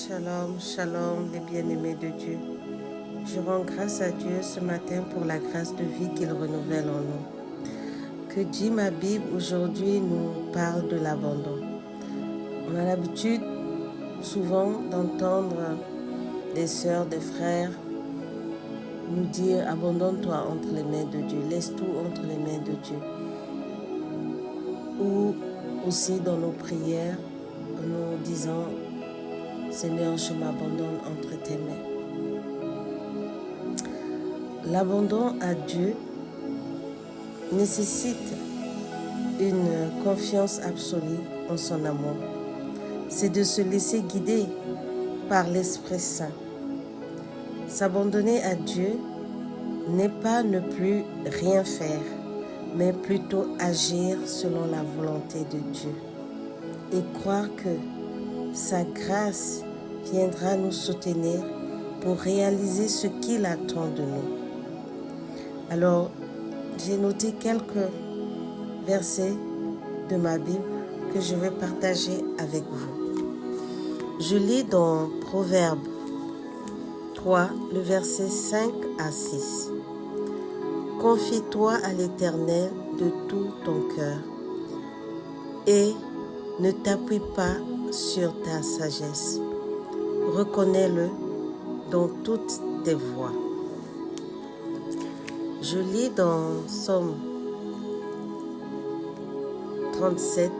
Shalom, shalom, les bien-aimés de Dieu. Je rends grâce à Dieu ce matin pour la grâce de vie qu'il renouvelle en nous. Que dit ma Bible aujourd'hui nous parle de l'abandon. On a l'habitude souvent d'entendre des sœurs, des frères nous dire « Abandonne-toi entre les mains de Dieu, laisse tout entre les mains de Dieu ». Ou aussi dans nos prières, nous disons « Seigneur, je m'abandonne entre tes mains ». L'abandon à Dieu nécessite une confiance absolue en son amour. C'est de se laisser guider par l'Esprit Saint. S'abandonner à Dieu n'est pas ne plus rien faire, mais plutôt agir selon la volonté de Dieu et croire que sa grâce viendra nous soutenir pour réaliser ce qu'il attend de nous. Alors, j'ai noté quelques versets de ma Bible que je vais partager avec vous. Je lis dans Proverbe 3, le verset 5 à 6. Confie-toi à l'Éternel de tout ton cœur et ne t'appuie pas sur ta sagesse. Reconnais-le dans toutes tes voies. Je lis dans Psaume 37,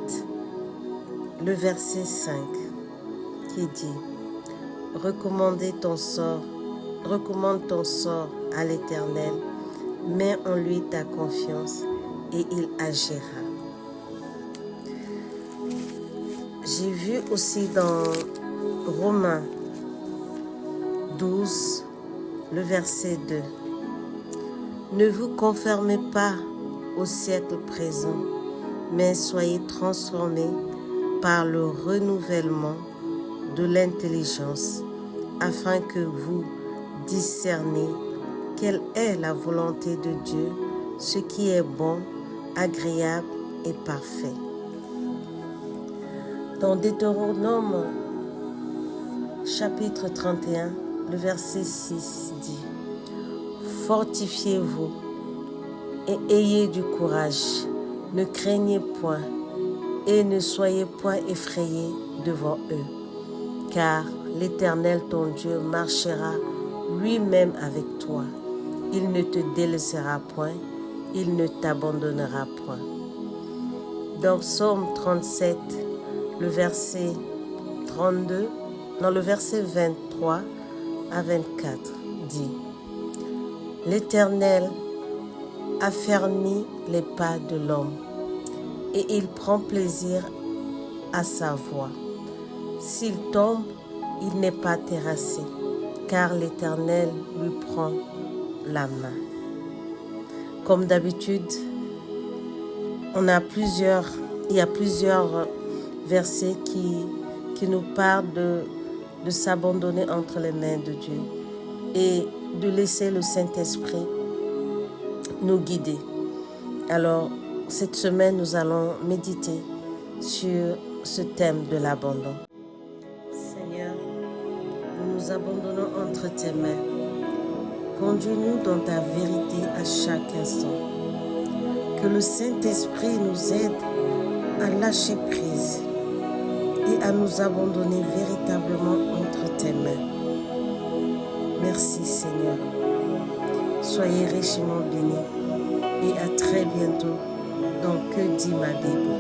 le verset 5, qui dit « Recommande ton sort à l'Éternel, mets en lui ta confiance et il agira. » J'ai vu aussi dans Romains 12, le verset 2. Ne vous conformez pas au siècle présent, mais soyez transformés par le renouvellement de l'intelligence, afin que vous discerniez quelle est la volonté de Dieu, ce qui est bon, agréable et parfait. Dans Deutéronome, chapitre 31, le verset 6 dit « Fortifiez-vous et ayez du courage, ne craignez point et ne soyez point effrayés devant eux, car l'Éternel ton Dieu marchera lui-même avec toi. Il ne te délaissera point, il ne t'abandonnera point. » Dans Psaume 37, le verset 23 à 24 dit « L'Éternel affermit les pas de l'homme, et il prend plaisir à sa voix. S'il tombe, il n'est pas terrassé, car l'Éternel lui prend la main. » Comme d'habitude, il y a plusieurs versets qui nous parlent de s'abandonner entre les mains de Dieu et de laisser le Saint-Esprit nous guider. Alors, cette semaine, nous allons méditer sur ce thème de l'abandon. Seigneur, nous nous abandonnons entre tes mains. Conduis-nous dans ta vérité à chaque instant. Que le Saint-Esprit nous aide à lâcher prise et à nous abandonner véritablement entre tes mains. Merci Seigneur. Soyez richement bénis et à très bientôt dans Que dit ma Bible.